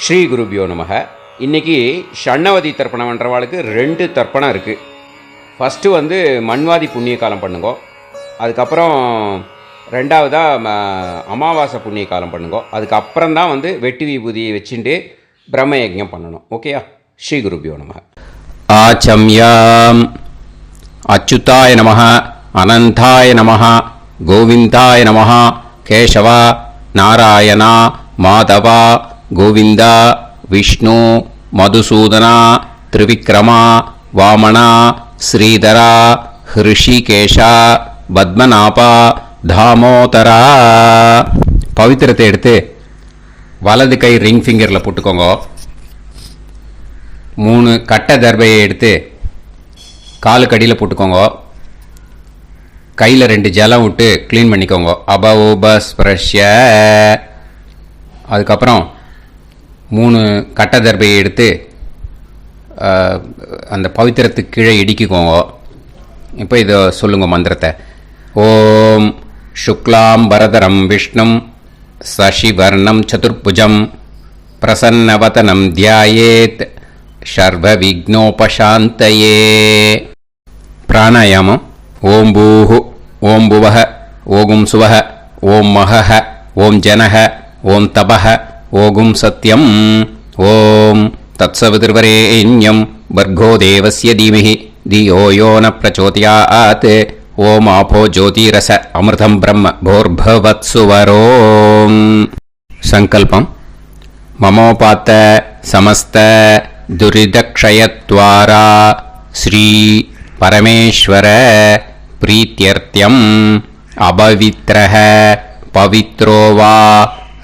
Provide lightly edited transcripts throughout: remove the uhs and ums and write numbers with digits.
ஸ்ரீ குருபியோ நமக. இன்றைக்கி ஷண்ணவதி தர்ப்பணம் பண்ணுறவாளுக்கு 2 தர்ப்பணம் இருக்குது. ஃபஸ்ட்டு மண்வாதி புண்ணிய காலம் பண்ணுங்கோ. அதுக்கப்புறம் ரெண்டாவதாக அமாவாசை புண்ணிய காலம் பண்ணுங்கோ. அதுக்கப்புறம் தான் வெட்டி விபூதியை வச்சுட்டு பிரம்ம யஜ்ஞம் பண்ணணும். ஓகேயா? ஸ்ரீ குருபியோ நமக. ஆச்சம்யாம் அச்சுதாய நமஹ, அனந்தாய நமஹ, கோவிந்தாய நமஹ, கேசவா, நாராயணா, மாதவா, கோவிந்தா, விஷ்ணு, மதுசூதனா, திரிவிக்ரமா, வாமனா, ஸ்ரீதரா, ஹிருஷிகேஷா, பத்மநாபா, தாமோதரா. பவித்திரத்தை எடுத்து வலது கை ரிங் ஃபிங்கரில் போட்டுக்கோங்க. 3 கட்டை தர்பையை எடுத்து காலுக்கடியில் போட்டுக்கோங்க. கையில் 2 ஜலம் விட்டு க்ளீன் பண்ணிக்கோங்க. அபோபஸ்பிரஷ்ய. அதுக்கப்புறம் 3 கட்டை தர்பையை எடுத்து அந்த பவித்திரத்துக்கு கீழே இடிக்கிக்கோங்க. இப்போ இதை சொல்லுங்க மந்திரத்தை. ஓம் சுக்லாம் வரதரம் விஷ்ணும் சசிவர்ணம் சதுர்புஜம் பிரசன்னவதனம் தியாயேத் சர்வ விக்னோபசாந்தயே. பிராணாயாமம். ஓம் பூஹு, ஓம் புவஹ, ஓகும் சுவஹ, ஓம் மஹஹ, ஓம் ஜனஹ, ஓம் தபஹ, ஓகும் சத்யம். ஓம் தத்சவிதுர்வரேண்யம் வர்கோ தேவஸ்ய தீமஹி தியோ யோ ந பிரச்சோதயாத். ஓம் ஆபோ ஜோதிரச அமிர்தம் பிரம்ம போர்பவத்சுவரோம். சங்கல்பம். மமோபாத்த சமஸ்த துரிதக்ஷயத்வாரா ஸ்ரீ பரமேஸ்வர பிரீத்யர்த்தியம் அபவித்ரஹ பவித்ரோ வா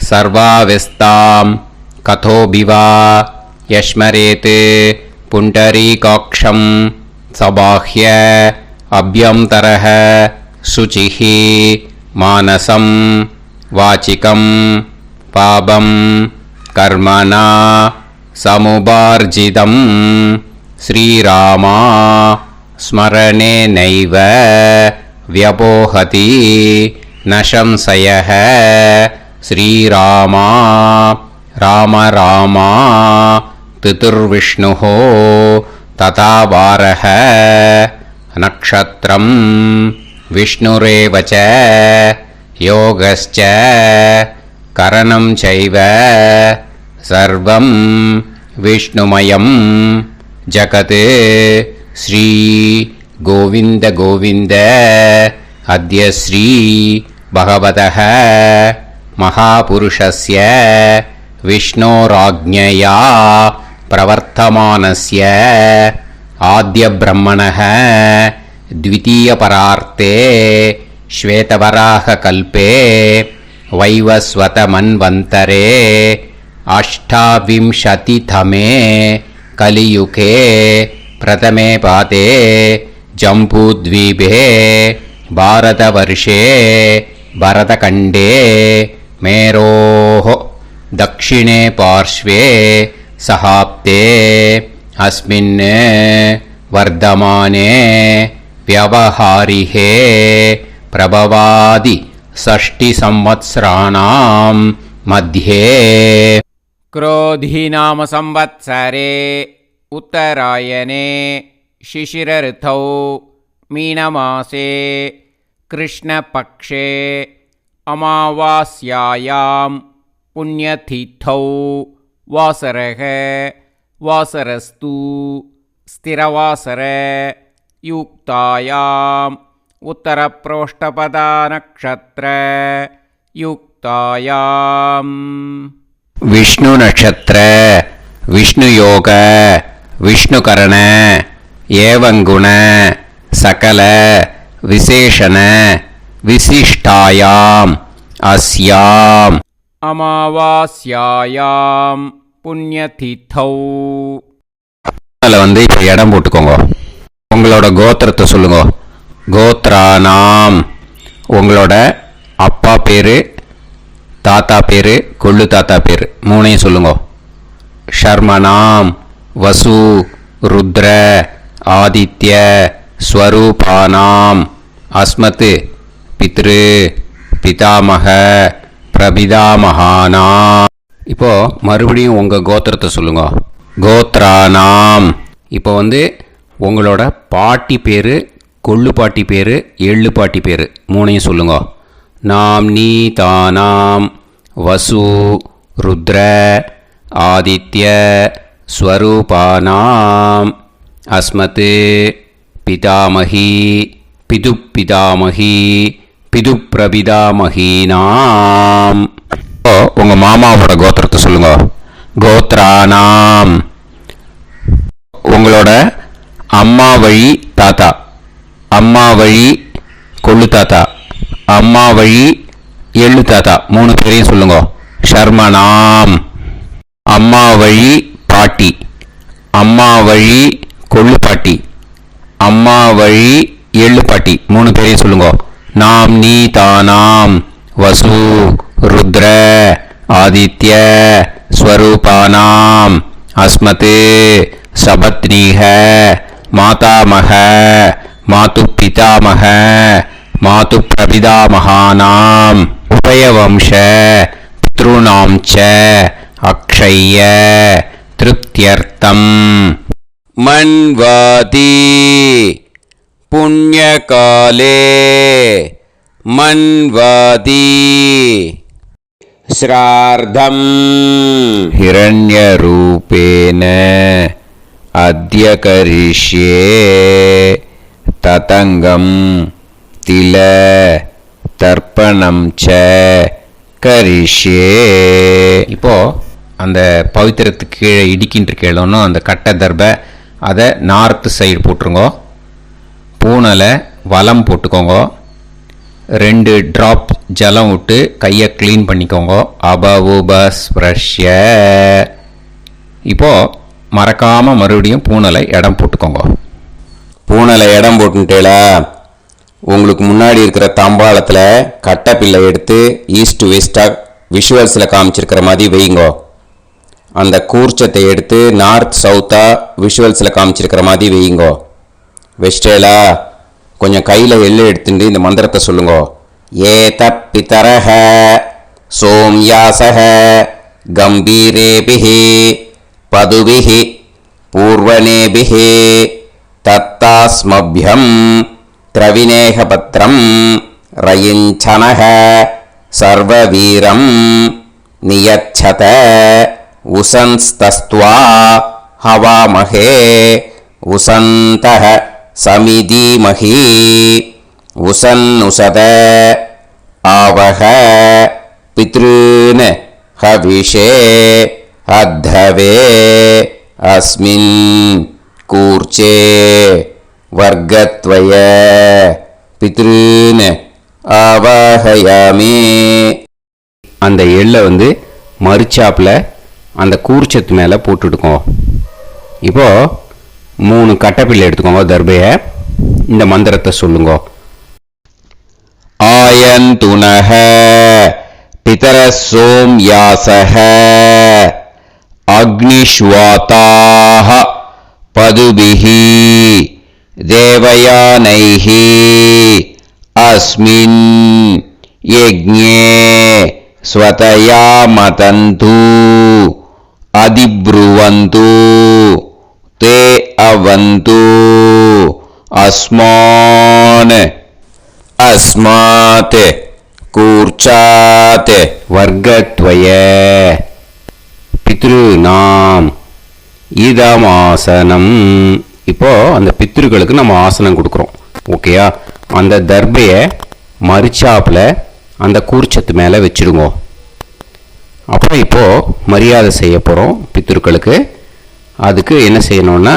சர்வாவஸ்தாம் கதோபிவா யஸ்மரேத் புண்டரீகாக்ஷம் சபாஹ்ய அப்யந்தரஹ சுசிஹ மானசம் வாசிகம் பாபம் கர்மணா சமுபார்ஜிதம் ஸ்ரீராமா ஸ்மரணேனைவ வ்யபோஹதி ந சம்சயः. ஸ்ரீராமா ராம ராமா திதுர்விஷ்ணுः ததா வாரः. நக்ஷத்ரம் விஷ்ணுரேவ ச யோகஸ்ச கரணம் சைவ சர்வம் விஷ்ணுமயம் ஜகத். ஸ்ரீ கோவிந்த கோவிந்த அத்ய ஸ்ரீ பகவதः மகாபுருஷஸ்ய விஷ்ணோராஜ்ஞயா பிரவர்த்தமானஸ்ய ஆத்ய பிரம்மணः த்விதீயபரார்த்தே ஸ்வேதவராக கல்பே வைவஸ்வத மன்வந்தரே அஷ்டாவிம்சதிதமே கலியுகே பிரதமே பாதே ஜம்பூத்வீபே பாரதவர்ஷே பரதகண்டே மேரோः தக்ஷிணே பார்ஷ்வே சஹாப்தே அஸ்மின் வர்தமானே व्यवहारिहे प्रभवादि 6 संवत्सराणां मध्ये. क्रोधीनाम संवत्सरे उत्तरायणे शिशिर ऋतौ मीनमासे कृष्णपक्षे अमावास्यायां पुण्यतिथौ वासरः वासरस्तु स्थिरवासर युक्तायाम् उत्तरप्रोष्ठपदा नक्षत्र युक्तायाम्. विष्णु नक्षत्र विष्णु योग विष्णुकरण एवं गुण सकल विशेषण विशिष्टायाम् अस्याम् अमावास्यायां पुण्यतिथौ. அதில் இப்போ இடம் போட்டுக்கோங்க. உங்களோட கோத்திரத்தை சொல்லுங்க. கோத்ரானாம். உங்களோட அப்பா பேர், தாத்தா பேர், கொள்ளு தாத்தா பேர் 3ஐயும் சொல்லுங்க. ஷர்மனாம் வசு ருத்ர ஆதித்ய ஸ்வரூபானாம் அஸ்மத் பித்ரு பிதாமக பிரபிதாமகானாம் இப்போ மறுபடியும் உங்கள் கோத்திரத்தை சொல்லுங்க. கோத்ரானாம். இப்போ உங்களோட பாட்டி பேர், கொள்ளு பாட்டி பேர், எள்ளு பாட்டி பேர் மூணையும் சொல்லுங்க. நாம் நீ தானாம் வசு ருத்ர ஆதித்ய ஸ்வரூபானாம் அஸ்மத் பிதாமகி பிதுப்பிதாமகி பிதுப்பிரபிதாமகீனாம். உங்கள் மாமாவோட கோத்திரத்தை சொல்லுங்க. கோத்ரானாம். உங்களோட அம்மா வழி தாத்தா, அம்மா வழி கொள்ளு தாத்தா, அம்மா வழி எள்ளு தாத்தா மூணு பேரையும் சொல்லுங்க. ஷர்மனாம். அம்மா வழி பாட்டி, அம்மா வழி கொள்ளு பாட்டி, அம்மா வழி எள்ளு பாட்டி மூணு பேரையும் சொல்லுங்க. நாம் நீ தானாம் வசு ருத்ர ஆதித்ய ஸ்வரூபானாம் அஸ்மத் சபத்னீஹ மாதாமக மாது பிதாமக மாது பிரபிதாமகானாம் உபயவம்ச பித்ருணாம் ச அக்ஷய்ய திருப்தியர்த்தம். மன்வாதி புண்ணியகாலே மன்வாதி ஸ்ரார்த்தம் ஹிரண்யரூபேன அத்ய கரிஷ்யே ததங்கம் தில தர்ப்பணம் ச கரிஷ்யே. இப்போ அந்த பவித்திரத்துக்கு கீழே இடிக்கின்ற கேளோன்னு அந்த கட்டை தர்பை அதை நார்த்து சைடு போட்டுருங்க. பூனலை வலம் போட்டுக்கோங்க. 2 ட்ராப் ஜலம் விட்டு கையை க்ளீன் பண்ணிக்கோங்க. அபவுபஸ்ப்ரஷ்ய. இப்போது மறக்காமல் மறுபடியும் பூனலை இடம் போட்டுக்கோங்க. பூனலை இடம் போட்டுட்டேலா உங்களுக்கு முன்னாடி இருக்கிற தாம்பாளத்தில் கட்டைப்பில்லை எடுத்து ஈஸ்ட் டு வெஸ்டாக விஷுவல்ஸில் காமிச்சிருக்கிற மாதிரி வைங்கோ. அந்த கூர்ச்சத்தை எடுத்து நார்த் சவுத்தாக விஷுவல்ஸில் காமிச்சிருக்கிற மாதிரி வைங்கோ. வெஸ்டேலா கொஞ்சம் கையில் எள்ளு எடுத்துட்டு இந்த மந்திரத்தை சொல்லுங்க. ஏத பிதரஹ சோம்யாசஹ கம்பீரேபிஹி பதுபிஹி பூர்வனேபிஹி தத்தாஸ்மப்யம் திரவிநேகபத்ரம் ரயிஞ்சனஹ சர்வவீரம் நியச்சத உசன்ஸ்தஸ்த்வா ஹவாமஹே உசந்தஹ சமிதீமஹி உசன்னுசத ஆவஹ பித்ருன் ஹவிஷே அத்தவே அஸ்மின் கூர்ச்சே வர்க்கத்வய பித்ருன் ஆவாஹயாமி. அந்த எள்ளை மரிச்சாப்பில் அந்த கூர்ச்சத்து மேலே போட்டுடுக்கோம். இப்போது 3 கட்டைப்பிள்ளை எடுத்துக்கோங்க. தர்பையை இந்த மந்திரத்தை சொல்லுங்க. ஆயந்துனஹ பிதர சோம்யாசஹ அக்னிஷ்வாதாஹ பதுபிஹி தேவயானைஹி அஸ்மின் யஜ்ஞே ஸ்வதயா மதந்து அதிப்ருவந்து தே அவது அஸ்மான் அஸ்மாத் கூர்ச்சாத் வர்க்கத்வய பித்ருநாம் இதமாசனம். இப்போ அந்த பித்ருக்களுக்கு நம்ம ஆசனம் கொடுக்குறோம். ஓகேயா? அந்த தர்பையை மரிச்சாப்பில் அந்த கூர்ச்சத்து மேலே வச்சுடுங்க. அப்புறம் இப்போது மரியாதை செய்ய போகிறோம் பித்ருக்களுக்கு. அதுக்கு என்ன செய்யணும்னா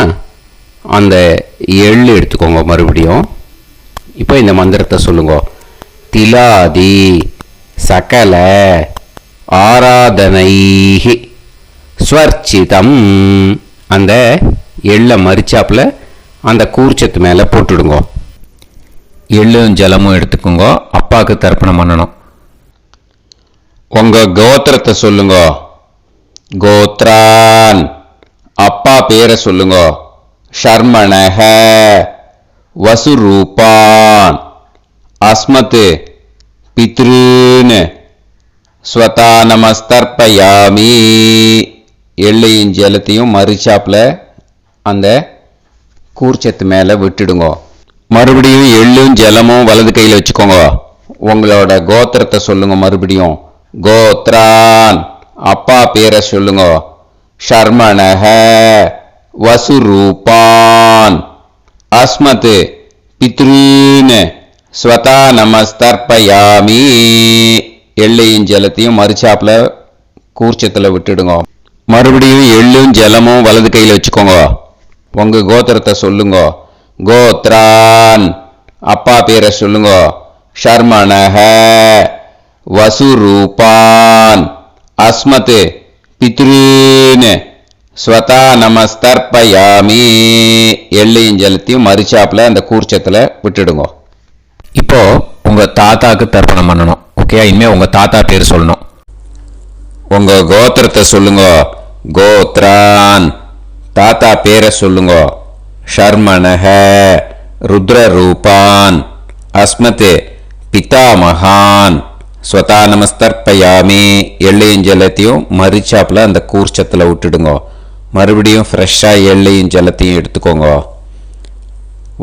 அந்த எள்ளு எடுத்துக்கோங்க. மறுபடியும் இப்போ இந்த மந்திரத்தை சொல்லுங்க. திலாதி சகல ஆராதனைஹி ஸ்வர்ச்சிதம். அந்த எள்ளை மரிச்சாப்பில் அந்த கூர்ச்சத்து மேலே போட்டுடுங்க. எள்ளும் ஜலமும் எடுத்துக்கோங்க. அப்பாவுக்கு தர்ப்பணம் பண்ணணும். உங்கள் கோத்திரத்தை சொல்லுங்க. கோத்ரான். அப்பா பேரை சொல்லுங்க. ஷர்மணஹ வசுரூபான் அஸ்மத் பித்ருன் ஸ்வதா நமஸ்தர்ப்பயாமி. எள்ளையும் ஜலத்தையும் மறுச்சாப்பில் அந்த கூர்ச்சத்து மேலே விட்டுடுங்க. மறுபடியும் எள்ளும் ஜலமும் வலது கையில் வச்சுக்கோங்க. உங்களோட கோத்திரத்தை சொல்லுங்க. மறுபடியும் கோத்ரான், அப்பா பேரை சொல்லுங்க. ஷர்மணஹ, வசுரூபான், அஸ்மத் பித்ருன், ஸ்வதா நமஸ்தர்ப்பயாமி. எள்ளையும் ஜலத்தையும் மறுச்சாப்பில் கூர்ச்சத்தில் விட்டுடுங்க. மறுபடியும் எள்ளும் ஜலமும் வலது கையில் வச்சுக்கோங்க. உங்க கோத்திரத்தை சொல்லுங்க. கோத்ரான், அப்பா பேரை சொல்லுங்க. ஷர்மணஹ, வசுரூபான், அஸ்மத் பித்ருன், ஸ்வதா நமஸ்தர்ப்பயாமி. எள்ளையும் ஜலத்தையும் மறுச்சாப்பில் அந்த கூர்ச்சத்தில் விட்டுடுங்க. இப்போ உங்க தாத்தாக்கு தர்ப்பணம் பண்ணணும். ஓகே, இனிமே உங்க தாத்தா பேர் சொல்லணும். உங்க கோத்திரத்தை சொல்லுங்க. கோத்ரான், தாத்தா பேரை சொல்லுங்க. ஷர்மணஹ, ருத்ரரூபான், அஸ்மத் பிதாமகான், ஸ்வதா நமஸ்தர்ப்பயாமி. எள்ளையும் ஜலத்தையும் மறுச்சாப்பில் அந்த கூர்ச்சத்தில் விட்டுடுங்க. மறுபடியும் ஃப்ரெஷ்ஷாக எள்ளையும் ஜலத்தையும் எடுத்துக்கோங்க.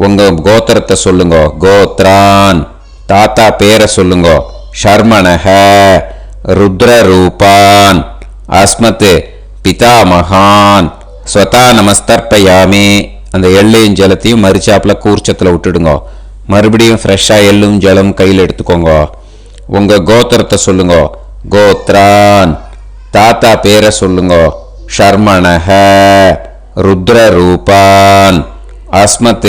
உங்க கோத்திரத்தை சொல்லுங்க. கோத்ரான், தாத்தா பேரை சொல்லுங்க. ஷர்மணஹ, ருத்ரரூபான், அஸ்மத் பிதாமகான், ஸ்வதா நமஸ்தர்ப்பயாமி. அந்த எள்ளையும் ஜலத்தையும் மறுச்சாப்பில் கூர்ச்சத்தில் விட்டுடுங்க. மறுபடியும் ஃப்ரெஷ்ஷாக எள்ளும் ஜலம் கையில் எடுத்துக்கோங்க. உங்க கோத்திரத்தை சொல்லுங்க. கோத்ரான், தாத்தா பேரை சொல்லுங்க. ஷர்மணஹ, ருத்ரரூபான், அஸ்மத்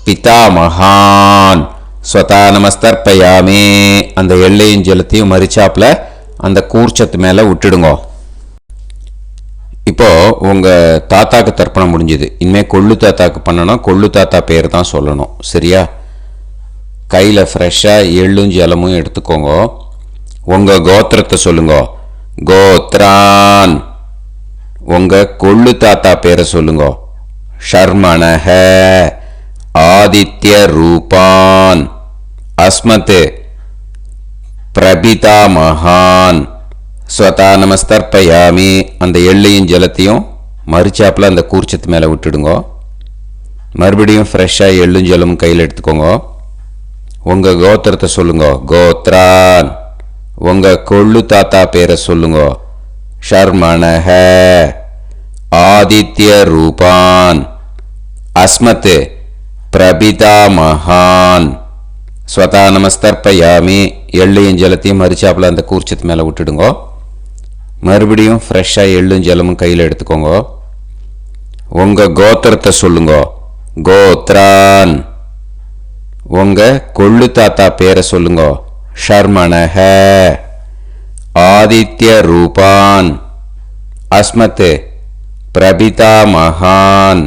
பிதாமகான், ஸ்வதா நமஸ்தர்ப்பயாமி. அந்த எள்ளையும் ஜலத்தையும் மறுச்சாப்பில் அந்த கூர்ச்சத்து மேலே விட்டுடுங்க. இப்போ உங்க தாத்தாக்கு தர்ப்பணம் முடிஞ்சது. இனிமே கொள்ளு தாத்தாக்கு பண்ணணும். கொள்ளு தாத்தா பேர் தான் சொல்லணும். சரியா? கையில் ஃப்ரெஷ்ஷாக எள்ளும் ஜலமும் எடுத்துக்கோங்க. உங்க கோத்திரத்தை சொல்லுங்க. கோத்ரான், உங்க கொள்ளு தாத்தா பேரை சொல்லுங்க. ஷர்மணஹ, ஆதித்ய ரூபான், அஸ்மத் பிரபிதாமகான், ஸ்வதா நமஸ்தர்ப்பயாமி. அந்த எள்ளையும் ஜலத்தையும் மறுச்சாப்பில் அந்த கூர்ச்சத்து மேலே விட்டுடுங்க. மறுபடியும் ஃப்ரெஷ்ஷாக எள்ளும் ஜலமும் கையில் எடுத்துக்கோங்க. உங்க கோத்திரத்தை சொல்லுங்க. கோத்ரான், உங்க கொள்ளு தாத்தா பேரை சொல்லுங்க. ஷர்மணஹ, ஆதித்ய ரூபான், அஸ்மத் பிரபிதாமகான், ஸ்வதா நமஸ்தர்ப்பயாமி. எள்ளையும் ஜலத்தையும் மறுச்சாப்பில் அந்த கூர்ச்சத்து மேலே விட்டுடுங்க. மறுபடியும் ஃப்ரெஷ்ஷாக எள்ளும் ஜலமும் கையில் எடுத்துக்கோங்க. உங்க கோத்திரத்தை சொல்லுங்க. கோத்ரான், உங்க கொள்ளு தாத்தா பேரை சொல்லுங்க. ஷர்மணஹ, ஆதித்ய ரூபான், அஸ்மத் பிரபிதாமகான்,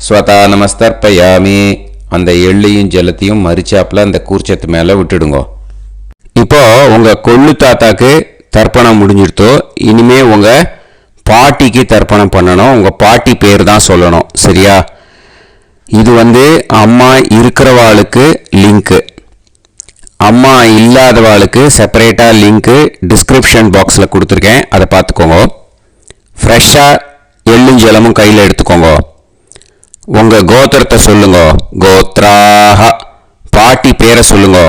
ஸ்வதா நமஸ்தர்ப்பயாமி. அந்த எள்ளையும் ஜலத்தையும் மறுச்சாப்பில் அந்த கூர்ச்சத்து மேலே விட்டுடுங்க. இப்போ உங்க கொள்ளு தாத்தாக்கு தர்ப்பணம் முடிஞ்சிடுத்தோ. இனிமே உங்க பாட்டிக்கு தர்ப்பணம் பண்ணணும். உங்க பாட்டி பேர் தான் சொல்லணும். சரியா? இது அம்மா இருக்கிறவாளுக்கு லிங்க்கு, அம்மா இல்லாதவாளுக்கு செப்பரேட்டாக லிங்க்கு டிஸ்கிரிப்ஷன் பாக்ஸில் கொடுத்துருக்கேன். அதை பார்த்துக்கோங்க. ஃப்ரெஷ்ஷாக எள்ளும் ஜலமும் கையில் எடுத்துக்கோங்க. உங்கள் கோத்திரத்தை சொல்லுங்க. கோத்ராஹ, பாட்டி பேரை சொல்லுங்க.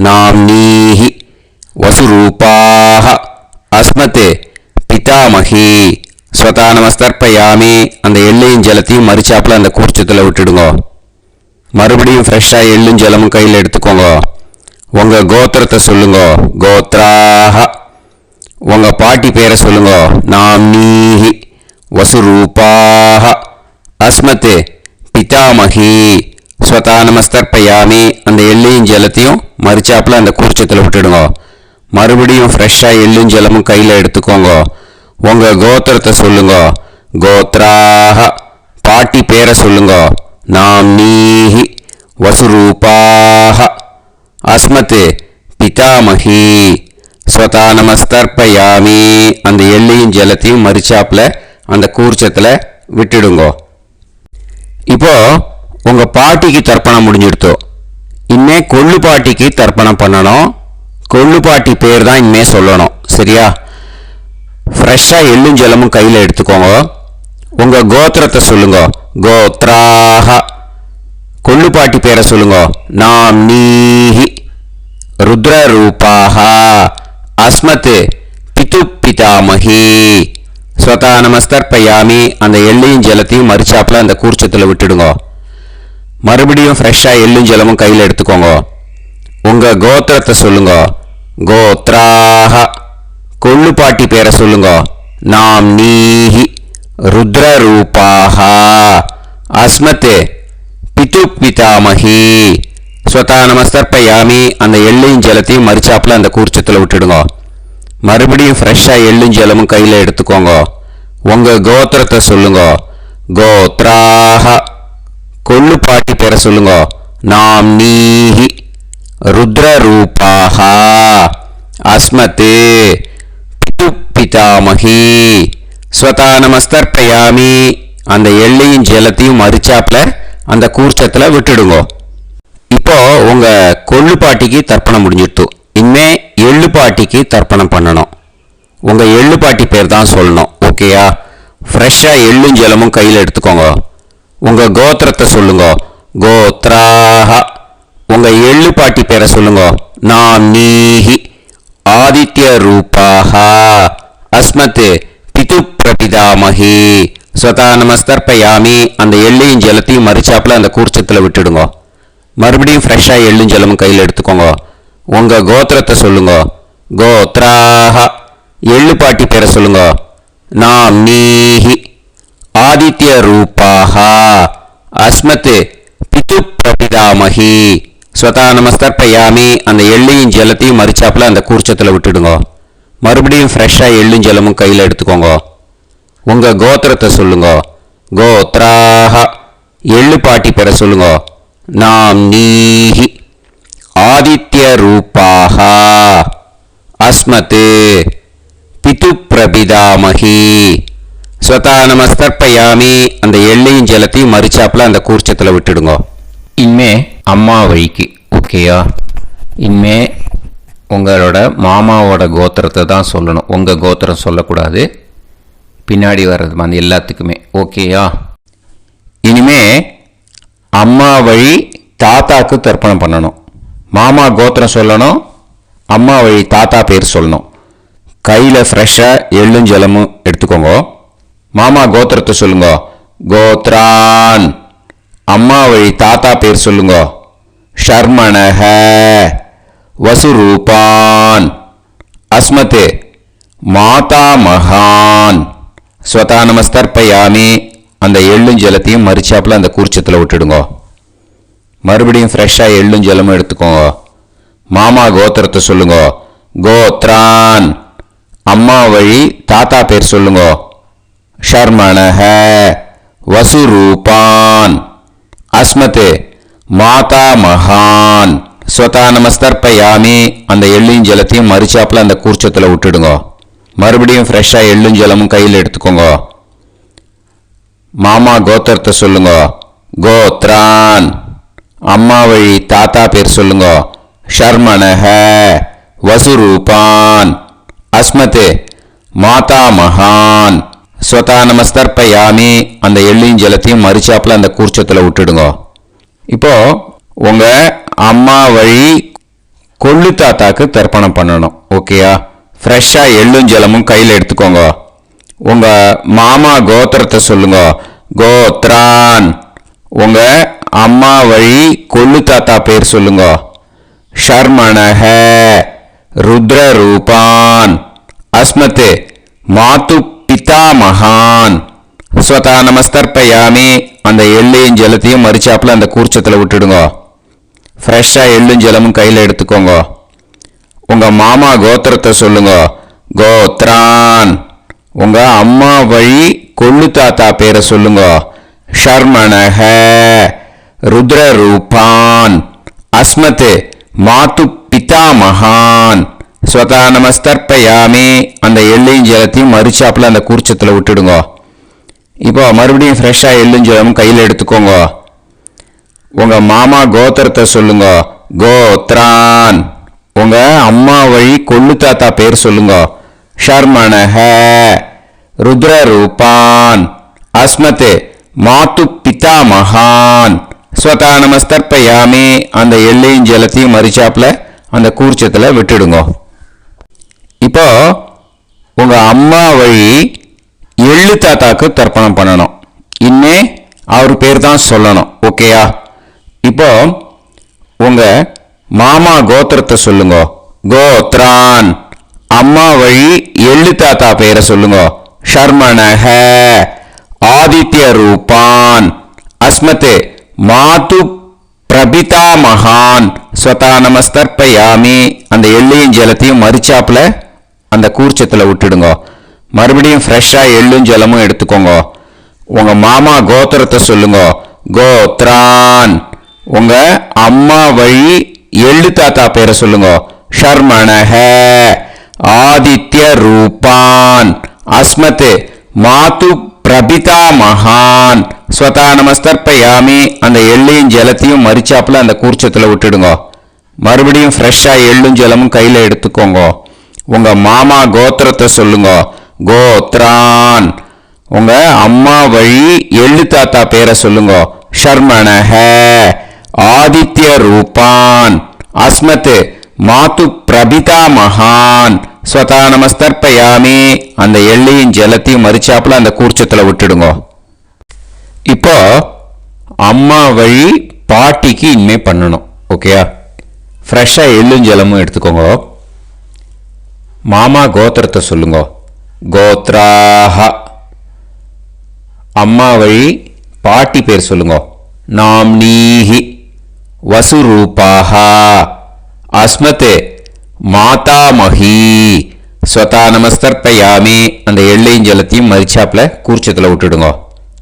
நாம்னீஹி, வசுரூபாஹ, அஸ்மத் பிதாமகி, ஸ்வதா நமஸ்தர்ப்பயாமி. அந்த எள்ளையும் ஜலத்தையும் மறுச்சாப்பில் அந்த கூர்ச்சத்தில் விட்டுடுங்க. மறுபடியும் ஃப்ரெஷ்ஷாக எள்ளும் ஜலமும் கையில் எடுத்துக்கோங்க. உங்கள் கோத்திரத்தை சொல்லுங்க. கோத்ராஹ, உங்கள் பாட்டி பேரை சொல்லுங்க. நாம்னீஹி, வசுரூபாஹ, அஸ்மத் பிதாமகி, ஸ்வதா நமஸ்தர்ப்பயாமி. அந்த எள்ளையும் ஜலத்தையும் மறுச்சாப்பில் அந்த கூர்ச்சத்தில் விட்டுடுங்க. மறுபடியும் ஃப்ரெஷ்ஷாக எள்ளும் ஜலமும் கையில் எடுத்துக்கோங்க. உங்கள் கோத்திரத்தை சொல்லுங்க. கோத்ராஹ, பாட்டி பேரை சொல்லுங்க. நாம்னீஹி, வசுரூபாஹ, அஸ்மத் பிதாமகி, ஸ்வதா நமஸ்தர்ப்பயாமி. அந்த எள்ளையும் ஜலத்தையும் மறுச்சாப்பில் அந்த கூர்ச்சத்தில் விட்டுடுங்க. இப்போ உங்க பாட்டிக்கு தர்ப்பணம் முடிஞ்சிடுத்தோ. இனிமே கொள்ளு பாட்டிக்கு தர்ப்பணம் பண்ணணும். கொள்ளு பாட்டி பேர் தான் இனிமே சொல்லணும். சரியா? ஃப்ரெஷ்ஷாக எள்ளும் ஜலமும் கையில் எடுத்துக்கோங்க. உங்கள் கோத்திரத்தை சொல்லுங்க. கோத்ராஹ. கொள்ளுப்பாட்டி பேரை சொல்லுங்க. நாம் நீஹி. ருத்ரரூபாஹ. அஸ்மத் பிது பிதாமகி. ஸ்வதா நமஸ்தர்ப்பயாமி. அந்த எள்ளையும் ஜலத்தையும் மறிச்சாப்பில் அந்த கூர்ச்சத்தில் விட்டுடுங்க. மறுபடியும் ஃப்ரெஷ்ஷாக எள்ளும் ஜலமும் கையில் எடுத்துக்கோங்க. உங்கள் கோத்திரத்தை சொல்லுங்க. கோத்ராஹ. கொள்ளுப்பாட்டி பேரை சொல்லுங்க. நாம் நீஹி. ருத்ரரூபாஹ. அஸ்மத் பிது பிதாமகி. ஸ்வதா நமஸ்தர்ப்பயாமி. அந்த எள்ளையும் ஜலத்தையும் மறிச்சாப்பில் அந்த கூர்ச்சத்தில் விட்டுடுங்க. மறுபடியும் ஃப்ரெஷ்ஷாக எள்ளும் ஜலமும் கையில் எடுத்துக்கோங்க. உங்கள் கோத்திரத்தை சொல்லுங்க. கோத்ராஹ. கொள்ளுப்பாட்டி பேரை சொல்லுங்க. நாம் நீஹி. ருத்ரரூபாஹ. அஸ்மத் பிது பிதாமகி. ஸ்வதா நமஸ்தர்ப்பயாமி. அந்த எள்ளையும் ஜலத்தையும் மறிச்சாப்பில் அந்த கூர்ச்சத்தில் விட்டுடுங்க. இப்போ உங்கள் கொள்ளுப்பாட்டிக்கு தர்ப்பணம் முடிஞ்சிடுத்து. இனிமே எள்ளுப்பாட்டிக்கு தர்ப்பணம் பண்ணணும். உங்கள் எள்ளுப்பாட்டி பேர் தான் சொல்லணும். ஓகேயா? ஃப்ரெஷ்ஷாக எள்ளும் ஜலமும் கையில் எடுத்துக்கோங்க. உங்கள் கோத்திரத்தை சொல்லுங்க. கோத்ராஹ. உங்கள் எள்ளுப்பாட்டி பேரை சொல்லுங்க. நாம் நீஹி. ஆதித்ய ரூபாஹ. அஸ்மத் பிது பிரபிதாமகி. ஸ்வதா நமஸ்தர்ப்பயாமி. அந்த எள்ளையும் ஜலத்தையும் மறிச்சாப்பில் அந்த கூர்ச்சத்தில் விட்டுடுங்க. மறுபடியும் ஃப்ரெஷ்ஷாக எள்ளும் ஜலமும் கையில் எடுத்துக்கோங்க. உங்கள் கோத்திரத்தை சொல்லுங்க. கோத்ராஹ. எள்ளுப்பாட்டி பேரை சொல்லுங்க. நாம் நீஹி. ஆதித்ய ரூபாஹ. அஸ்மத் பிது பிரபிதாமகி. ஸ்வதா நமஸ்தர்ப்பயாமி. அந்த எள்ளையும் ஜலத்தையும் மறிச்சாப்பில் அந்த கூர்ச்சத்தில் விட்டுடுங்க. மறுபடியும் ஃப்ரெஷ்ஷாக எள்ளும் ஜலமும் கையில் எடுத்துக்கோங்க. உங்கள் கோத்திரத்தை சொல்லுங்க. கோத்ராஹ. எள்ளுப்பாட்டி பேரை சொல்லுங்க. நாம் நீஹி. ஆதித்ய ரூபாஹ. அஸ்மத் பிது பிரபிதாமகி. ஸ்வதா நமஸ்தர்ப்பயாமி. அந்த எள்ளையும் ஜலத்தையும் மறிச்சாப்பில் அந்த கூர்ச்சத்தில் விட்டுடுங்க. இனிமே அம்மா வழிக்கு. ஓகேயா? இனிமே உங்களோட மாமாவோட கோத்திரத்தை தான் சொல்லணும். உங்கள் கோத்திரம் சொல்லக்கூடாது. பின்னாடி வர்றது அந்த எல்லாத்துக்குமே. ஓகேயா? இனிமே அம்மா வழி தாத்தாக்கு தர்ப்பணம் பண்ணணும். மாமா கோத்திரம் சொல்லணும். அம்மா வழி தாத்தா பேர் சொல்லணும். கையில் ஃப்ரெஷ்ஷாக எள்ளும் ஜலமும் எடுத்துக்கோங்க. மாமா கோத்திரத்தை சொல்லுங்க. கோத்ரான். அம்மா வழி தாத்தா பேர் சொல்லுங்க. ஷர்மணஹ. வசுரூபான். அஸ்மத் மாதா மகான். ஸ்வதா நமஸ்தர்ப்பயாமி. அந்த எள்ளும் ஜலத்தையும் மறிச்சாப்பில் அந்த கூர்ச்சத்தில் விட்டுடுங்க. மறுபடியும் ஃப்ரெஷ்ஷாக எள்ளும் ஜலமும் எடுத்துக்கோங்க. மாமா கோத்திரத்தை சொல்லுங்க. கோத்ரான். அம்மா வழி தாத்தா பேர் சொல்லுங்க. ஷர்மணஹ. வசுரூபான். அஸ்மத் மாதா மகான். ஸ்வதா நமஸ்தர்ப்பயாமி. அந்த எள்ளும் ஜலத்தையும் மறிச்சாப்பில் அந்த கூர்ச்சத்தில் விட்டுடுங்க. மறுபடியும் ஃப்ரெஷ்ஷாக எள்ளும் ஜலமும் கையில் எடுத்துக்கோங்க. மாமா கோத்திரத்தை சொல்லுங்க. கோத்ரான். அம்மா வழி தாத்தா பேர் சொல்லுங்க. ஷர்மணஹ. வசுரூபான். அஸ்மத் மாதா மகான். ஸ்வதா நமஸ்தர்ப்பயாமி. அந்த எள்ளையும் ஜலத்தையும் மறிச்சாப்பில் அந்த கூர்ச்சத்தில் விட்டுடுங்க. இப்போ உங்கள் அம்மா வழி கொள்ளு தாத்தாக்கு தர்ப்பணம் பண்ணணும். ஓகேயா? ஃப்ரெஷ்ஷாக எள்ளும் ஜலமும் கையில் எடுத்துக்கோங்க. உங்கள் மாமா கோத்திரத்தை சொல்லுங்க. கோத்ரான். உங்கள் அம்மா வழி கொள்ளு தாத்தா பேர் சொல்லுங்க. ஷர்மணஹ. ருத்ரரூபான். அஸ்மத் மாது பிதாமகான். ஸ்வதா நமஸ்தர்ப்பயாமி. அந்த எள்ளையும் ஜலத்தையும் மறிச்சாப்பில் அந்த கூர்ச்சத்தில் விட்டுடுங்க. ஃப்ரெஷ்ஷாக எள்ளும் ஜலமும் கையில் எடுத்துக்கோங்க. உங்கள் மாமா கோத்திரத்தை சொல்லுங்க. கோத்ரான். உங்கள் அம்மா வழி கொள்ளு தாத்தா பேரை சொல்லுங்க. ஷர்மணஹ. ருத்ரரூபான். அஸ்மத் மாது பிதாமகான். ஸ்வதா நமஸ்தர்ப்பயாமி. அந்த எள்ளையும் ஜலத்தையும் மறிச்சாப்பில் அந்த கூர்ச்சத்தில் விட்டுடுங்க. இப்போ மறுபடியும் ஃப்ரெஷ்ஷாக எள்ளும் ஜலமும் கையில் எடுத்துக்கோங்க. உங்கள் மாமா கோத்திரத்தை சொல்லுங்க. கோத்ரான். உங்கள் அம்மா வழி கொள்ளு தாத்தா பேர் சொல்லுங்க. ஷர்மணஹ ருத்ரரூபான் அஸ்மத் மாது பிதாமகான் ஸ்வதா நமஸ்தர்ப்பயாமி. அந்த எள்ளையும் ஜலத்தையும் மரிச்சாப்புல அந்த கூர்ச்சத்தில் விட்டுடுங்க. இப்போ உங்க அம்மா வழி எள்ளு தாத்தாக்கு தர்ப்பணம் பண்ணணும். இன்னே அவர் பேர் தான் சொல்லணும். ஓகேயா? இப்போ உங்க மாமா கோத்திரத்தை சொல்லுங்க. கோத்ரான். அம்மா வழி எள்ளு தாத்தா பேரை சொல்லுங்க. ஷர்மணஹ ஆதித்ய ரூபான் அஸ்மத் மாது பிரபிதா மகான் ஸ்வதா நமஸ்தர்ப்பயாமி. அந்த எள்ளையும் ஜலத்தையும் மரிச்சாப்புல அந்த கூர்ச்சத்தில் விட்டுடுங்க. மறுபடியும் ஃப்ரெஷ்ஷாக எள்ளும் ஜலமும் எடுத்துக்கோங்க. உங்க மாமா கோத்திரத்தை சொல்லுங்க. கோத்ரான். உங்க அம்மா வழி எள்ளு தாத்தா பேரை சொல்லுங்க. ஷர்மணஹ ஆதித்ய ரூபான் அஸ்மத் மாது பிரபிதா மகான் ஸ்வதா நமஸ்தர்ப்பயாமி. அந்த எள்ளையும் ஜலத்தையும் மரிச்சாப்புல அந்த கூர்ச்சத்தில் விட்டுடுங்க. மறுபடியும் ஃப்ரெஷ்ஷாக எள்ளும் ஜலமும் கையில் எடுத்துக்கோங்க. உங்க மாமா கோத்திரத்தை சொல்லுங்க. கோத்ரான். உங்க அம்மா வழி எள்ளு தாத்தா பேரை சொல்லுங்க. ஷர்மணஹ ஆதித்ய ரூபான் அஸ்மத் மாது பிரபிதா மகான் ஸ்வதா நமஸ்தர்ப்பயாமி. அந்த எள்ளையும் ஜலத்தையும் மரிச்சாப்புல அந்த கூர்ச்சத்தில் விட்டுடுங்க. இப்போ அம்மா வழி பாட்டிக்கு இனிமே பண்ணணும். ஓகேயா? ஃப்ரெஷ்ஷாக எள்ளும் ஜலமும் எடுத்துக்கோங்க. மாமா கோத்திரத்தை சொல்லுங்க. கோத்ராஹ. அம்மா வழி பாட்டி பேர் சொல்லுங்க. நாம்னீஹி வசுரூபாஹ அஸ்மத் மாதாமஹி ஸ்வதா நமஸ்தர்ப்பயாமி. அந்த எள்ளையும் ஜலத்தையும் மரிச்சாப்புல கூர்ச்சத்தில் விட்டுடுங்க.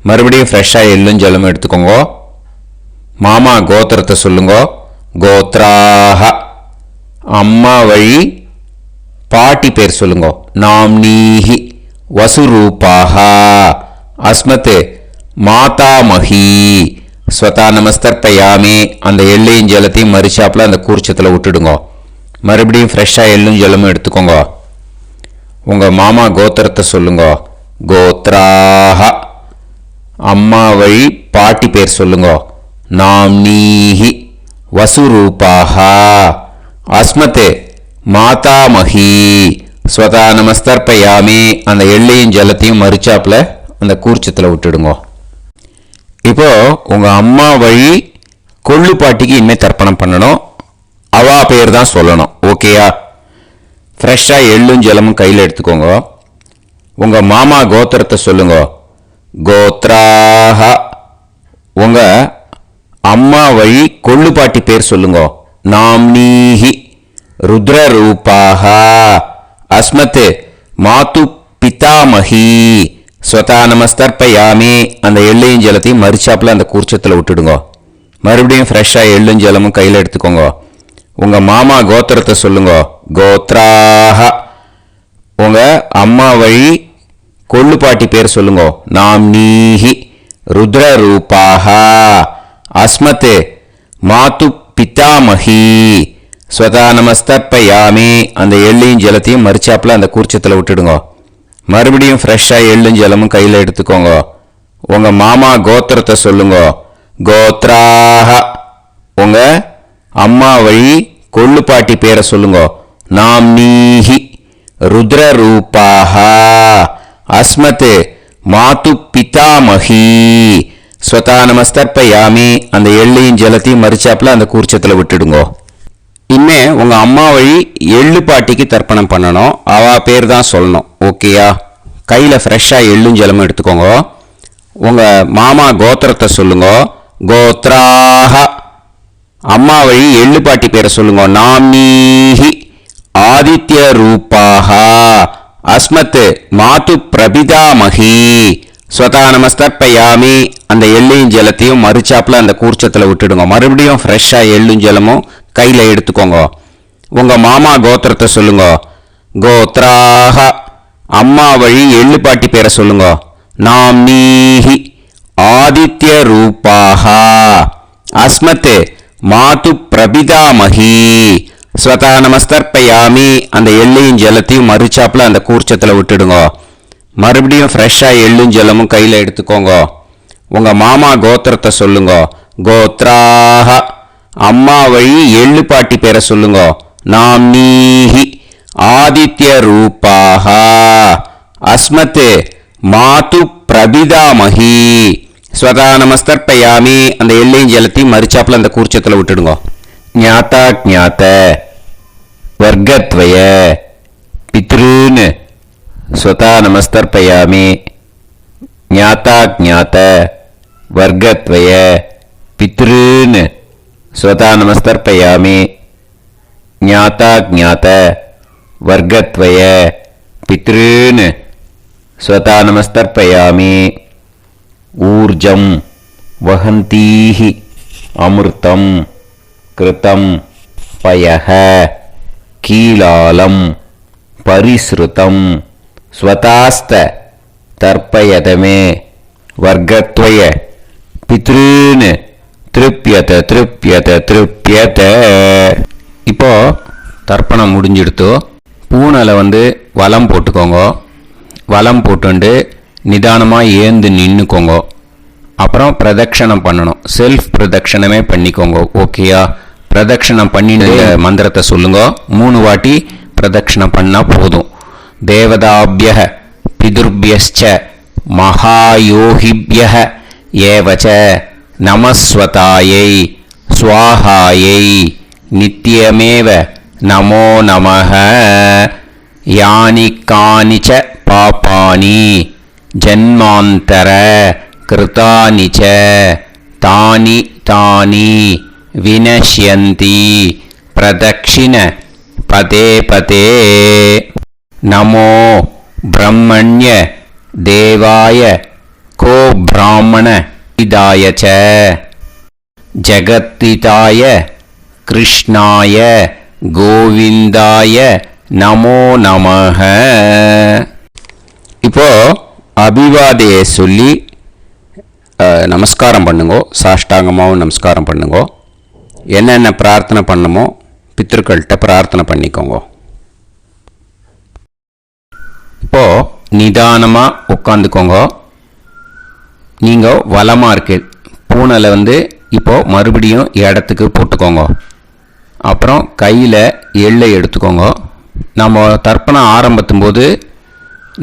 மறுபடியும் ஃப்ரெஷ்ஷாக எள்ளும் ஜலமும் எடுத்துக்கோங்க. மாமா கோத்திரத்தை சொல்லுங்க. கோத்ராஹ. அம்மா வழி பாட்டி பேர் சொல்லுங்க. நாம்னீஹி வசுரூபாஹ அஸ்மத் மாதாமஹி ஸ்வதா நமஸ்தர்ப்பயாமி. அந்த எள்ளையும் ஜலத்தையும் மரிச்சாப்புல அந்த கூர்ச்சத்தில் விட்டுடுங்க. மறுபடியும் ஃப்ரெஷ்ஷாக எள்ளும் ஜலமும் எடுத்துக்கோங்க. உங்க மாமா கோத்திரத்தை சொல்லுங்க. கோத்ராஹ. அம்மா வழி பாட்டி பேர் சொல்லுங்க. நாம்னீஹி வசுரூபாஹ அஸ்மத் மாதாமஹி ஸ்வதா நமஸ்தர்ப்பயாமி. அந்த எள்ளையும் ஜலத்தையும் மரிச்சாப்புல அந்த கூர்ச்சத்தில் விட்டுடுங்க. இப்போ உங்க அம்மா வழி கொள்ளு பாட்டிக்கு இனிமே தர்ப்பணம் பண்ணணும். அவா பேர் தான் சொல்லணும். ஓகேயா? ஃப்ரெஷ்ஷாக எள்ளும் ஜலமும் கையில் எடுத்துக்கோங்க. உங்க மாமா கோத்திரத்தை சொல்லுங்க. கோத்ராஹ. உங்க அம்மா வழி கொள்ளு பாட்டி பேர் சொல்லுங்க. நாம்னீஹி ருத்ரரூபாஹ அஸ்மத் மாது பிதாமஹி ஸ்வதா நமஸ்தர்ப்பயாமி. அந்த எள்ளையும் ஜலத்தையும் மரிச்சாப்புல அந்த கூர்ச்சத்தில் விட்டுடுங்க. மறுபடியும் ஃப்ரெஷ்ஷாக எள்ளும் ஜலமும் கையில் எடுத்துக்கோங்க. உங்க மாமா கோத்திரத்தை சொல்லுங்க. கோத்ராஹ. உங்க அம்மா வழி கொள்ளு பாட்டி பேர் சொல்லுங்க. நாம்னீஹி ருத்ரரூபாஹ அஸ்மத் மாது பிதாமஹி ஸ்வதா நமஸ்தர்ப்பயாமி. அந்த எள்ளையும் ஜலத்தையும் மரிச்சாப்புல அந்த கூர்ச்சத்தில் விட்டுடுங்க. மறுபடியும் ஃப்ரெஷ்ஷாக எள்ளும் ஜலமும் கையில் எடுத்துக்கோங்க. உங்க மாமா கோத்திரத்தை சொல்லுங்க. கோத்ராஹ. உங்க அம்மா வழி கொள்ளு பாட்டி பேரை சொல்லுங்க. நாம்னீஹி ருத்ரரூபாஹ அஸ்மத் மாது பிதாமஹி ஸ்வதா நமஸ்தர்ப்பயாமி. அந்த எள்ளையும் ஜலத்தையும் மரிச்சாப்புல அந்த கூர்ச்சத்தில் விட்டுடுங்க. இனிமே உங்க அம்மா வழி எள்ளு பாட்டிக்கு தர்ப்பணம் பண்ணணும். அவ பேர் தான் சொல்லணும். ஓகேயா? கையில் ஃப்ரெஷ்ஷாக எள்ளும் ஜலமும் எடுத்துக்கோங்க. உங்க மாமா கோத்திரத்தை சொல்லுங்க. கோத்ராஹ. அம்மா வழி எள்ளு பாட்டி பேரை சொல்லுங்க. நாம்னீஹி ஆதித்ய ரூபாஹ அஸ்மத் மாது பிரபிதாமஹி ஸ்வதா நமஸ்தர்ப்பயாமி. அந்த எள்ளையும் ஜலத்தையும் மரிச்சாப்புல அந்த கூர்ச்சத்தில் விட்டுடுங்க. மறுபடியும் ஃப்ரெஷ்ஷாக எள்ளும் ஜலமும் கையில் எடுத்துக்கோங்க. உங்க மாமா கோத்திரத்தை சொல்லுங்க. கோத்ராஹ. அம்மா வழி எள்ளு பாட்டி பேரை சொல்லுங்க. நாம்னீஹி ஆதித்ய ரூபாஹ அஸ்மத் மாது பிரபிதாமஹி ஸ்வதா நமஸ்தர்ப்பயாமி அந்த எள்ளையும் ஜலத்தையும் மறுச்சாப்புல அந்த கூர்ச்சத்தில் விட்டுடுங்க. மறுபடியும் ஃப்ரெஷ்ஷாக எள்ளும் ஜலமும் கையில் எடுத்துக்கோங்க. உங்கள் மாமா கோத்திரத்தை சொல்லுங்க. கோத்ராக அம்மா வழி எள்ளு பாட்டி பேரை சொல்லுங்க. நாம் நீஹி ஆதித்ய ரூபாக அஸ்மத் மாது பிரபிதாமஹி. ஸ்வதா நமஸ்தர்ப்பயாமி அந்த எள்ளையும் ஜலத்தையும் மறுச்சாப்புல அந்த கூர்ச்சத்தில் விட்டுடுங்க. ஞாத்தா ஜாத்த வர்க்கத்வய பித்ருன் ஸ்வதா நமஸ்தர்ப்பயாமி. ஞாத்தா ஜாத்த வர்க்கத்வய பித்ருன் ஸ்வதா நமஸ்தர்ப்பயாமி. ஞாத்தா ஜாத்த வர்க்கத்வய பித்ருன் ஸ்வதா நமஸ்தர்ப்பயாமி. ஊர்ஜம் வஹந்தீஹி அமிர்தம் கிருதம் பயஹ கீலாலம் பரிஸ்ருதம் ஸ்வதாஸ்த தர்ப்பயதமே வர்க்கத்வய பித்ருன் திருப்யத திருப்யத திருப்யத. இப்போ தர்ப்பணம் முடிஞ்சிடுத்தோ பூனலை வலம் போட்டுக்கோங்க. வலம் போட்டுண்டு நிதானமாக ஏந்து நின்றுக்கோங்க. அப்புறம் பிரதட்சணம் பண்ணணும். செல்ஃப் பிரதட்சணமே பண்ணிக்கோங்க. ஓகேயா? பிரதட்சணம் பண்ணிட்டு மந்திரத்தை சொல்லுங்க. 3 வாட்டி பிரதட்சணம் பண்ணால் போதும். தேவதாபிய பிதுர்பியஸ்ச மகாயோகிபிய ஏவச்ச நமஸ்வதாயை ஸ்வாஹாயை நித்யமேவ நமோ நமஹ. யானி கானிச்ச பாபானி ஜன்மாந்தர கிருதானி ச தானி தானி வினஷ்யந்தி பிரதக்ஷிண பதே பதே. நமோ பிரம்மண்ய தேவாய கோ பிராமண இதாய ச ஜகத்திதாய கிருஷ்ணாய கோவிந்தாய நமோ நமஹ. இப்போ அபிவாதையை சொல்லி நமஸ்காரம் பண்ணுங்கோ. சாஷ்டாங்கமாகவும் நமஸ்காரம் பண்ணுங்கோ. என்னென்ன பிரார்த்தனை பண்ணமோ பித்ருக்கள்கிட்ட பிரார்த்தனை பண்ணிக்கோங்க. இப்போது நிதானமாக உட்காந்துக்கோங்க. நீங்கள் வலமாக இருக்கு பூனலை இப்போது மறுபடியும் இடத்துக்கு போட்டுக்கோங்க. அப்புறம் கையில் எள்ளை எடுத்துக்கோங்க. நம்ம தர்ப்பணம் ஆரம்பித்தும் போது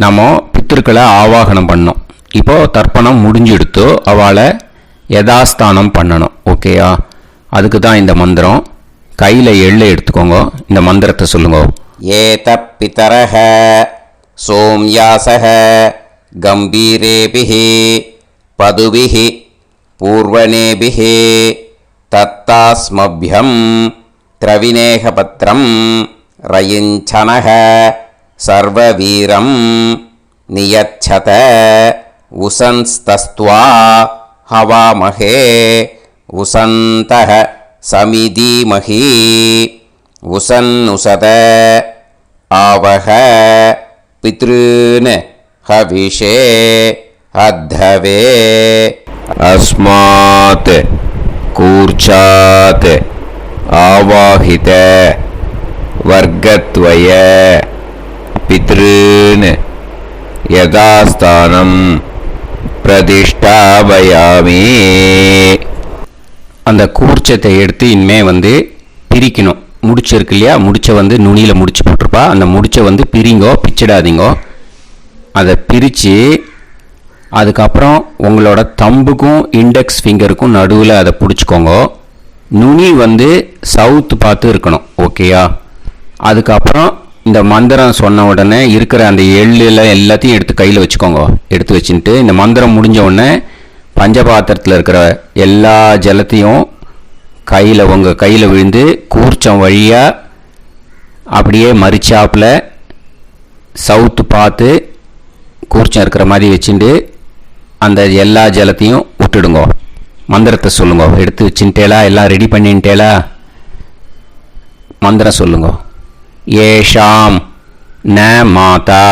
நம்ம பித்ருக்களை ஆவாகனம் பண்ணோம். இப்போது தர்ப்பணம் முடிஞ்செடுத்தோ அவளை யதாஸ்தானம் பண்ணணும். ஓகேயா? அதுக்கு தான் இந்த மந்திரம். கையில் எள்ளை எடுத்துக்கோங்க. இந்த மந்திரத்தை சொல்லுங்க. ஏத பிதரஹ சோம்யாசஹ கம்பீரேபிஹி பதுபிஹி பூர்வணேபிஹி தத்தாஸ்மப்யம் திரவிநேகபத்ரம் ரயிஞ்சனஹ சர்வவீரம் நியச்சத உசன்ஸ்தஸ்த்வா ஹவாமஹே உசந்தஹ சமிதீமஹி உசன்னுசத ஆவஹ பித்ருன் ஹவிஷே அத்தவே. அஸ்மாத் கூர்ச்சாத் ஆவாஹித வர்க்கத்வய பித்ருன் யதாஸ்தானம் பிரதிஷ்டாபயாமி. அந்த கூர்ச்சத்தை எடுத்து இனிமே பிரிக்கணும். முடிச்சிருக்கு இல்லையா? முடிச்ச நுனியில் முடிச்சு போட்டிருப்பா. அந்த முடிச்ச பிரிங்கோ, பிச்சிடாதீங்கோ. அதை பிரித்து அதுக்கப்புறம் உங்களோட தம்புக்கும் இண்டெக்ஸ் ஃபிங்கருக்கும் நடுவில் அதை பிடிச்சிக்கோங்க. நுனி சவுத்து பார்த்து இருக்கணும். ஓகேயா? அதுக்கப்புறம் இந்த மந்திரம் சொன்ன உடனே இருக்கிற அந்த எள்ளில் எல்லாத்தையும் எடுத்து கையில் வச்சுக்கோங்க. எடுத்து வச்சுட்டு இந்த மந்திரம் முடிஞ்ச உடனே பஞ்சபாத்திரத்தில் இருக்கிற எல்லா ஜலத்தையும் உங்கள் கையில் விழுந்து கூர்ச்சம் வழியாக அப்படியே மறிச்சாப்பில் சவுத்து பார்த்து கூர்ச்சம் இருக்கிற மாதிரி வச்சுட்டு அந்த எல்லா ஜலத்தையும் விட்டுடுங்க. மந்திரத்தை சொல்லுங்க. எடுத்து வச்சுட்டேலா? எல்லாம் ரெடி பண்ணிட்டேலா? மந்திரம் சொல்லுங்க. ஏஷாம் ந மாதா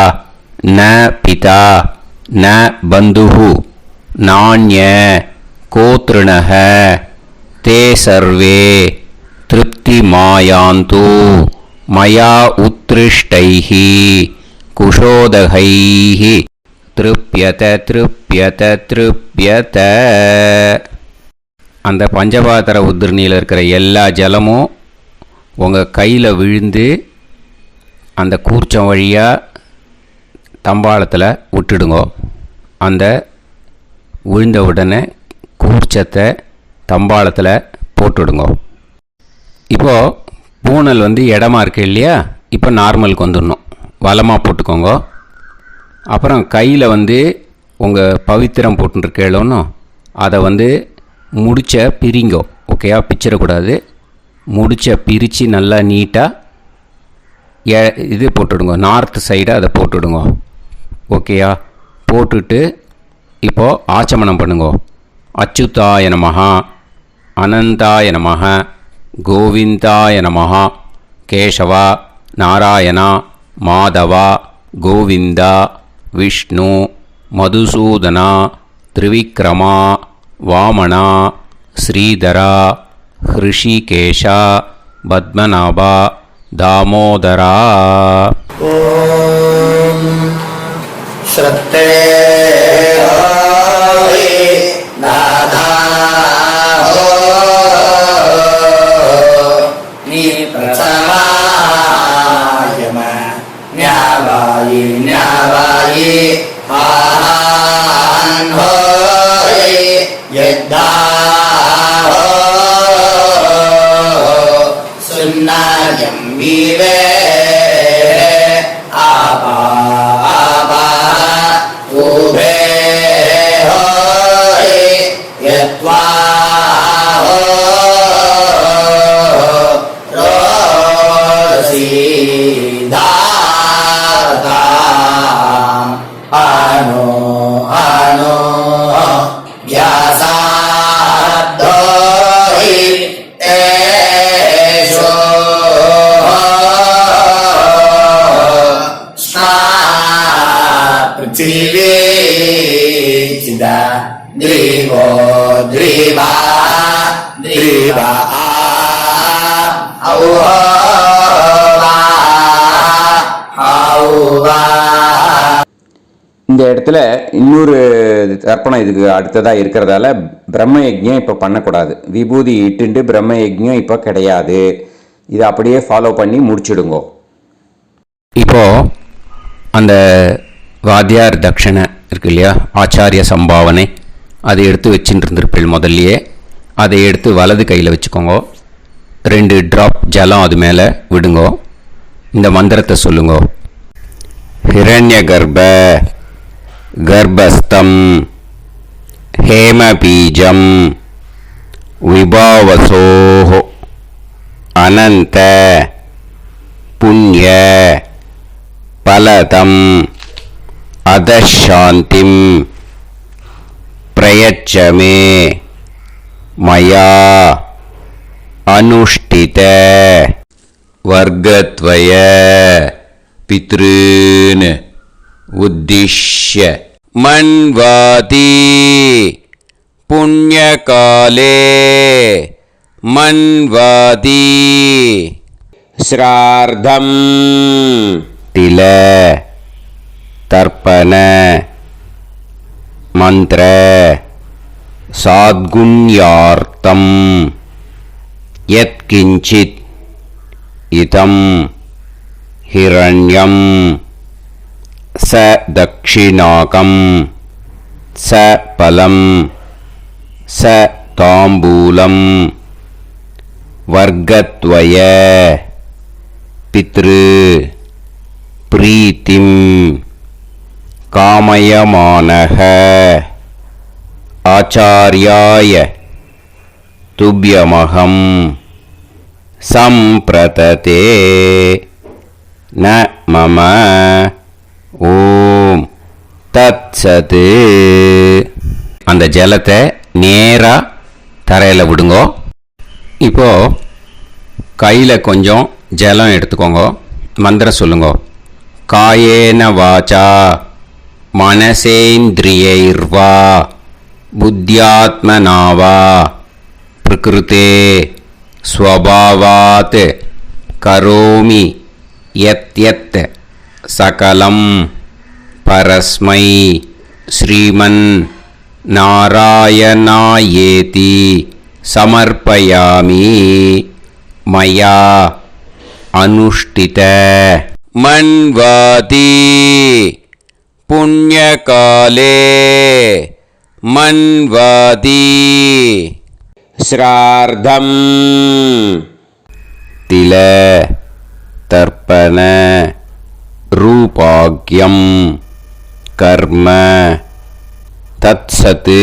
ந பிதா ந பந்துஹு நாண்ய கோத்ருணஹ தே சர்வே திருப்திமாயாந்து மயா உத்ருஷ்டைः குஷோதகைः திருப்யத திருப்யத திருப்யத. அந்த பஞ்சபாத்திர உதிரணியில் இருக்கிற எல்லா ஜலமும் உங்கள் கையில் விழுந்து அந்த கூர்ச்சம் வழியாக தம்பாளத்தில் விட்டுடுங்க. அந்த விழுந்த உடனே கூர்ச்சத்தை தம்பாளத்தில் போட்டுடுங்க. இப்போது பூனல் இடமா இருக்கு இல்லையா, இப்போ நார்மலுக்கு வந்துடணும். வலமாக போட்டுக்கோங்க. அப்புறம் கையில் உங்கள் பவித்திரம் போட்டுருக்கேளோன்னு அதை முடிச்ச பிரிங்கோ. ஓகேயா, பிச்சிடக்கூடாது. முடிச்ச பிரித்து நல்லா நீட்டாக இது போட்டுடுங்க. நார்த் சைடை அதை போட்டுடுங்க. ஓகேயா, போட்டுட்டு இப்போது ஆச்சமனம் பண்ணுங்க. அச்சுதாய நமஹ, அனந்தாய நமஹ, கோவிந்தாய நமஹ, கேசவா, நாராயணா, மாதவா, கோவிந்தா, விஷ்ணு, மதுசூதனா, திரிவிக்ரமா, வாமனா, ஸ்ரீதரா, ஹிருஷிகேஷா, பத்மநாபா, தாமோதரா. ஓம் ஸ்ரத்தே நாதா நீ பிரசமாயம ஞாவாயி ஞாவாயி ஆஹான் ஹோய் யத்தா சுன்னாயம் வீவே ஆபா ஆபா உபே ஹோய் யத்வா ரோசி தாதா ஆனோ ஆனோ வ்யாசாதோஹி தேஷோ ஸ்னா பிருத்திவி சிதா திரிவோ திரிவா திரிவா ஔவா ஔவா. இந்த இடத்துல இன்னொரு தர்ப்பணம் இதுக்கு அடுத்ததாக இருக்கிறதால பிரம்ம யஜ்ஞம் இப்போ பண்ணக்கூடாது. விபூதி இட்டுண்டு பிரம்ம யஜ்ஞம் இப்போ கிடையாது. இதை அப்படியே ஃபாலோ பண்ணி முடிச்சுடுங்க. இப்போது அந்த வாத்தியார் தட்சணை இருக்கு இல்லையா, ஆச்சாரிய சம்பாவனை, அதை எடுத்து வச்சுட்டு இருந்திருப்பீள் முதல்லையே. அதை எடுத்து வலது கையில் வச்சுக்கோங்க. 2 ட்ராப் ஜலம் அது மேலே விடுங்கோ. இந்த மந்திரத்தை சொல்லுங்க. ஹிரண்ய கர்ப்ப கர்ப்பஸ்தம் ஹேமபீஜம் விபாவசோஹ அனந்த புண்ணிய பலதம் அதசாந்திம் பிரயச்சமே மயா அனுஷ்டித வர்க்கத்வய பித்ருன் உத்திஷ்ய மன்வாதி புண்ணியகாலே மன்வாதி ஸ்ரார்த்தம் தில தர்ப்பண மந்திர சாத்குண்யார்த்தம் யத்கிஞ்சித் இதம் ஹிரண்யம் ச தக்ஷிணாகம் ச பலம் ச தாம்பூலம் வர்க்கத்வய பித்ரு பிரீத்திம் காமயமானஹ ஆச்சார்யாய துப்யமகம் சம்பிரததே ந மம ஓம் தத்சது. அந்த ஜலத்தை நேராக தரையில் விடுங்கோ. இப்போது கையில் கொஞ்சம் ஜலம் எடுத்துக்கோங்க. மந்திரம் சொல்லுங்க. காயேன வாச்சா மனசேந்திரியைர்வா புத்தியாத்மனாவா பிரகிருதே ஸ்வபாவாத் கரோமி யத் சகலம் பரஸ்மை ஸ்ரீமன் நாராயணாயேதி சமர்ப்பயாமி மயா அனுஷ்டித மன்வாதி புண்ணியகாலே மன்வாதி ஸ்ரார்த்தம் தில தர்ப்பண ரூபாக்யம் கர்ம தத்சத்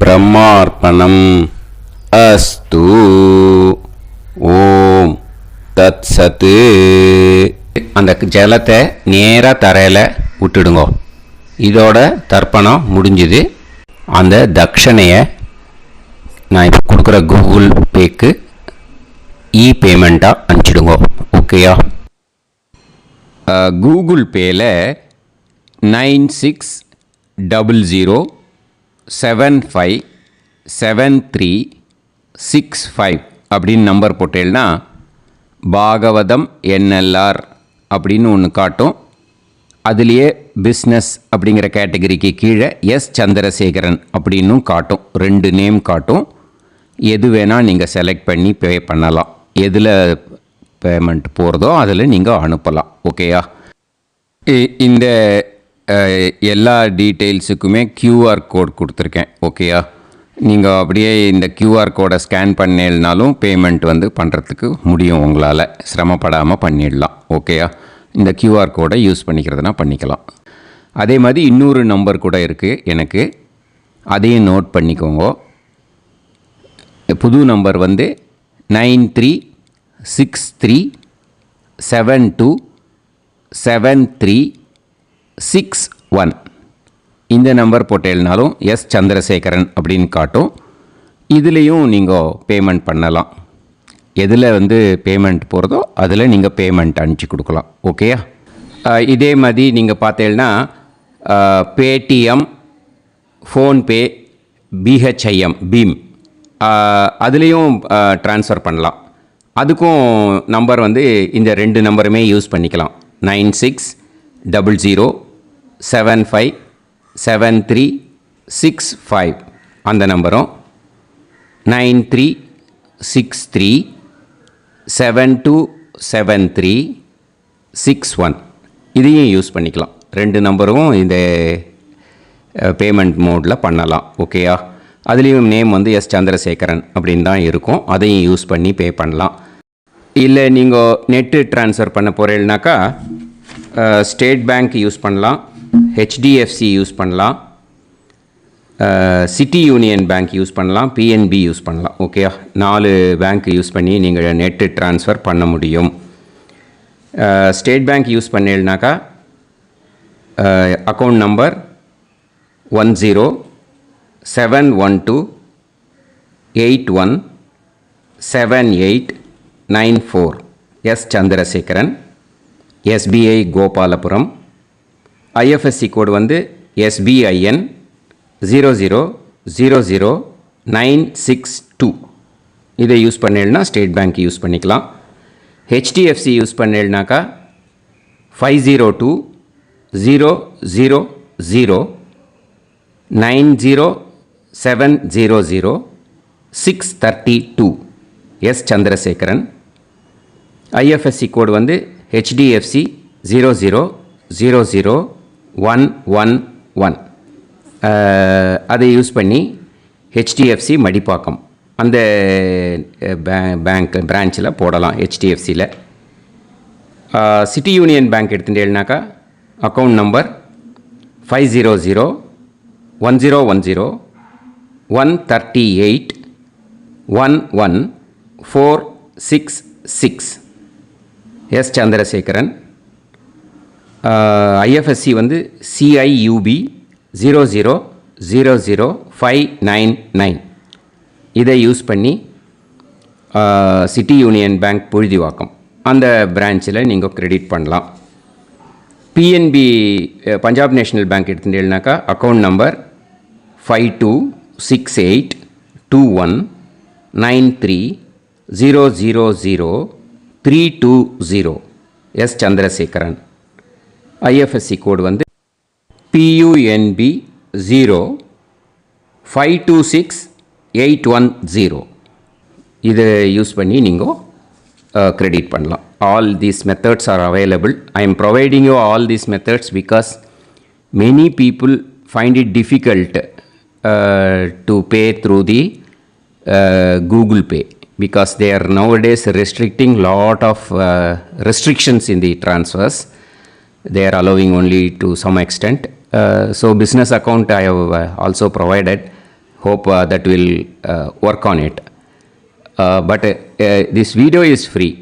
பிரம்மார்ப்பணம் அஸ்து. ஓம் தத்சத். அந்த ஜலத்தை நேராக தரையில் விட்டுடுங்கோ. இதோட தர்ப்பணம் முடிஞ்சுது. அந்த தட்சணையை நான் இப்போ கொடுக்குற கூகுள் பேக்கு பேமெண்ட்டாக அனுப்பிச்சிடுங்கோ. ஓகேயா? கூகுள் பேயில் 9600757365 அப்படின்னு நம்பர் போட்டேன்னா பாகவதம் NLR அப்படின்னு ஒன்று காட்டும். அதுலேயே பிஸ்னஸ் அப்படிங்கிற கேட்டகரிக்கு கீழே எஸ் சந்திரசேகரன் அப்படின்னும் காட்டும். 2 நேம் காட்டும். எது வேணால் நீங்கள் செலக்ட் பண்ணி பே பண்ணலாம். எதில் பேமெண்ட் போகிறதோ அதில் நீங்கள் அனுப்பலாம். ஓகேயா? இந்த எல்லா டீட்டெயில்ஸுக்குமே QR கோட் கொடுத்துருக்கேன். ஓகேயா? நீங்கள் அப்படியே இந்த QR கோடை ஸ்கேன் பண்ணேன்னாலும் பேமெண்ட் பண்ணுறதுக்கு முடியும். உங்களால் சிரமப்படாமல் பண்ணிடலாம். ஓகேயா? இந்த QR கோடை யூஸ் பண்ணிக்கிறதுனா பண்ணிக்கலாம். அதே மாதிரி இன்னொரு நம்பர் கூட இருக்குது எனக்கு. அதையும் நோட் பண்ணிக்கோங்க. புது நம்பர் 9363727361. இந்த நம்பர் போட்டேல்னாலும் எஸ் சந்திரசேகரன் அப்படின்னு காட்டும். இதுலேயும் நீங்கள் பேமெண்ட் பண்ணலாம். எதில் பேமெண்ட் போகிறதோ அதில் நீங்கள் பேமெண்ட் அனுப்பிச்சி கொடுக்கலாம். ஓகேயா? இதே மாதிரி நீங்கள் பார்த்தேன்னா பேடிஎம், ஃபோன்பே, BHIM பீம் அதுலேயும் ட்ரான்ஸ்ஃபர் பண்ணலாம். அதுக்கும் நம்பர் இந்த 2 நம்பருமே யூஸ் பண்ணிக்கலாம். 9600757365 அந்த நம்பரும் 9363727361 இதையும் யூஸ் பண்ணிக்கலாம். 2 நம்பரும் இந்த பேமெண்ட் மோடில் பண்ணலாம். ஓகேயா? அதுலேயும் நேம் எஸ் சந்திரசேகரன் அப்படின்னு தான் இருக்கும். அதையும் யூஸ் பண்ணி பே பண்ணலாம். இல்லை நீங்கள் நெட்டு ட்ரான்ஸ்ஃபர் பண்ண போகிறீங்கனாக்கா ஸ்டேட் பேங்க் யூஸ் பண்ணலாம், HDFC யூஸ் பண்ணலாம், சிட்டி யூனியன் பேங்க் யூஸ் பண்ணலாம், PNB யூஸ் பண்ணலாம். ஓகேயா? 4 பேங்க் யூஸ் பண்ணி நீங்கள் நெட்டு ட்ரான்ஸ்ஃபர் பண்ண முடியும். ஸ்டேட் பேங்க் யூஸ் பண்ணீங்கனாக்கா account number 1071281789 S Chandrasekaran, SBI Gopalapuram. IFSC code SBIN 0000962. இதை யூஸ் பண்ணேன்னா ஸ்டேட் பேங்க் யூஸ் பண்ணிக்கலாம். HDFC யூஸ் பண்ணேன்னாக்கா 5020009007000632 S Chandrasekaran. IFSC code HDFC 0000111. அதை யூஸ் பண்ணி HDFC மடிப்பாக்கம் அந்த பேங்க் பிரான்ச்சில் போடலாம். HDFCயில் சிட்டி யூனியன் பேங்க் எடுத்துட்டேன்னாக்கா account number 5001010381146 S Chandrasekaran. IFSC CIUB 0000599. இதை யூஸ் பண்ணி சிட்டி யூனியன் பேங்க் புழுதிவாக்கம் அந்த பிரான்ச்சில் நீங்கள் கிரெடிட் பண்ணலாம். PNB பஞ்சாப் நேஷ்னல் பேங்க் எடுத்துட்டேன்னாக்கா account number 52682193 0000320 S Chandrasekaran. IFSC code வந்து PUNB 0526810. இதை யூஸ் பண்ணி நீங்கள் கிரெடிட் பண்ணலாம். All these methods are available. I am providing you all these methods because many people find it difficult to pay through the Google Pay because they are nowadays restricting lot of restrictions in the transfers. They are allowing only to some extent. So business account I have also provided. Hope that will work on it. But this video is free.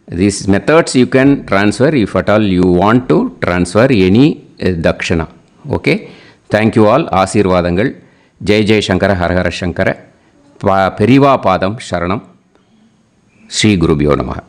These methods you can transfer if at all you want to transfer any dakshana. Okay. Thank you all. ஆசீர்வாதங்கள். ஜெய் ஜெய் சங்கர ஹரஹர சங்கர. பெரிவா பாதம் சரணம். ஸ்ரீ குருபியோ நமஹ.